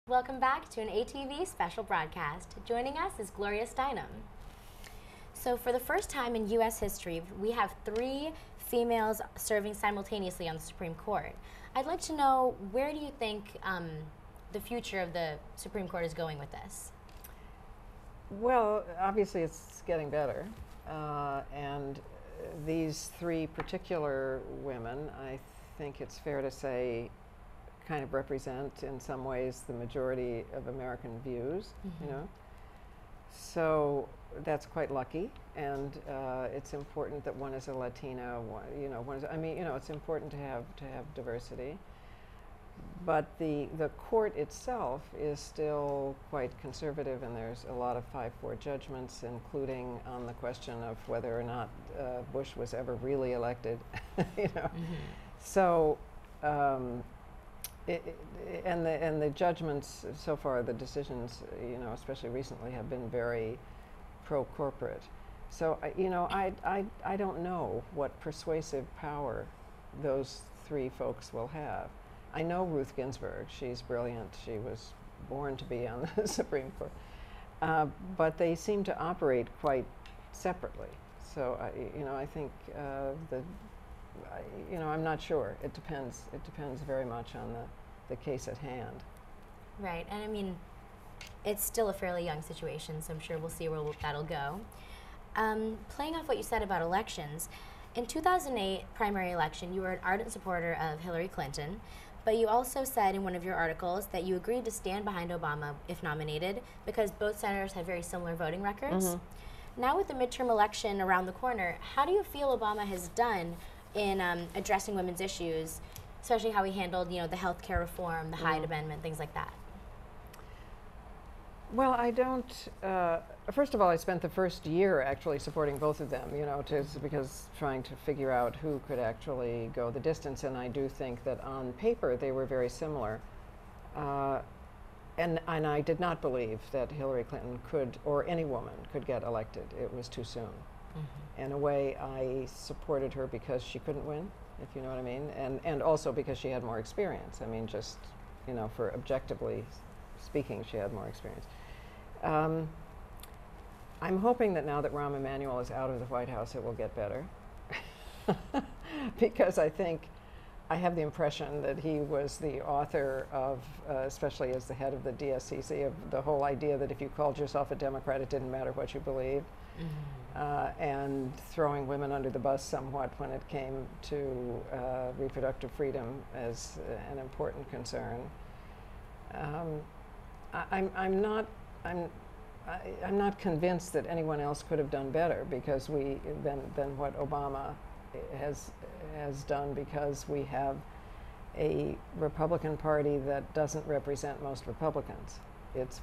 Welcome back to an ATV Special Broadcast. Joining us is Gloria Steinem. So for the first time in U.S. history, we have 3 females serving simultaneously on the Supreme Court. I'd like to know, where do you think the future of the Supreme Court is going with this? Well, obviously it's getting better, and these 3 particular women, I think it's fair to say, kind of represent in some ways the majority of American views, you know. So that's quite lucky, and it's important that one is a Latina. One is, I mean, it's important to have diversity. But the court itself is still quite conservative, and there's a lot of 5-4 judgments, including on the question of whether or not Bush was ever really elected. So. And the judgments so far, the decisions, especially recently, have been very pro-corporate. So, I don't know what persuasive power those 3 folks will have. I know Ruth Ginsburg. She's brilliant. She was born to be on the Supreme Court. But they seem to operate quite separately. So, I think I'm not sure. It depends. It depends very much on the case at hand. Right, and I mean, it's still a fairly young situation, so I'm sure we'll see where that'll go. Playing off what you said about elections, in 2008 primary election, you were an ardent supporter of Hillary Clinton, but you also said in one of your articles that you agreed to stand behind Obama if nominated because both senators have very similar voting records. Now with the midterm election around the corner, how do you feel Obama has done in addressing women's issues, especially how he handled, the health care reform, the Hyde Amendment, things like that? Well, I don't. First of all, I spent the first year actually supporting both of them, because trying to figure out who could actually go the distance, and I do think that on paper they were very similar. And I did not believe that Hillary Clinton could, or any woman could get elected. It was too soon. In a way, I supported her because she couldn't win, if you know what I mean, and also because she had more experience. I mean, just, for objectively speaking, she had more experience. I'm hoping that now that Rahm Emanuel is out of the White House, it will get better. Because I have the impression that he was the author of, especially as the head of the DSCC, of the whole idea that if you called yourself a Democrat, it didn't matter what you believed. And throwing women under the bus somewhat when it came to reproductive freedom as an important concern. I'm not convinced that anyone else could have done better because than what Obama has done, because we have a Republican Party that doesn't represent most Republicans. It's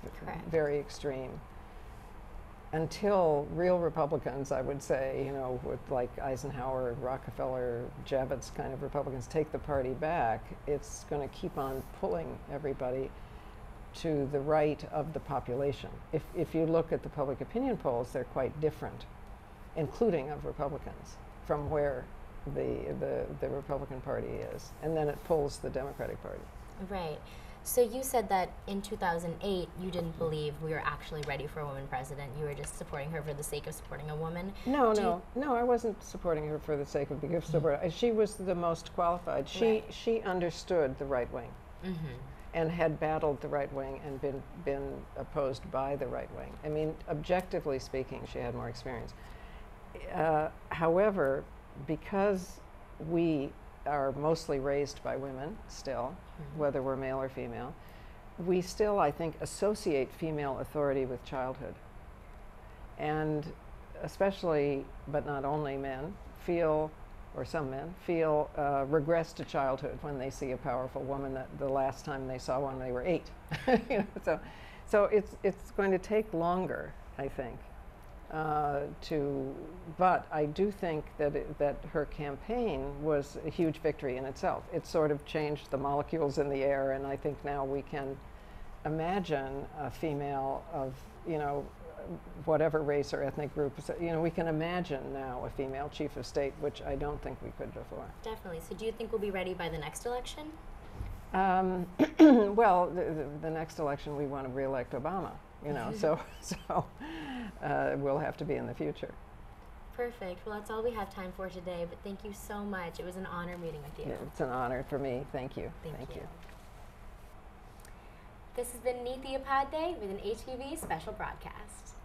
very extreme. Until real Republicans, I would say, with like Eisenhower, Rockefeller, Javits kind of Republicans take the party back, it's going to keep on pulling everybody to the right of the population. If you look at the public opinion polls, they're quite different, including of Republicans, from where the Republican Party is. And then it pulls the Democratic Party. Right. So you said that in 2008 you didn't believe we were actually ready for a woman president. You were just supporting her for the sake of supporting a woman. No, I wasn't supporting her for the sake of being supported. She was the most qualified. She understood the right wing, and had battled the right wing and been opposed by the right wing. I mean, objectively speaking, she had more experience. However, because we are mostly raised by women still, whether we're male or female, we still, I think, associate female authority with childhood. And especially, but not only men, some men feel regress to childhood when they see a powerful woman that the last time they saw one they were 8. So it's going to take longer, I think. But I do think that her campaign was a huge victory in itself. It sort of changed the molecules in the air, and I think now we can imagine a female of, whatever race or ethnic group, we can imagine now a female chief of state, which I don't think we could before. Definitely. So do you think we'll be ready by the next election? Well, the next election we want to re-elect Obama, you know, so we'll have to be in the future. Perfect. Well, that's all we have time for today, but thank you so much. It was an honor meeting with you. It's an honor for me. Thank you. Thank you. This has been Neeti Upadhye with an ATV Special Broadcast.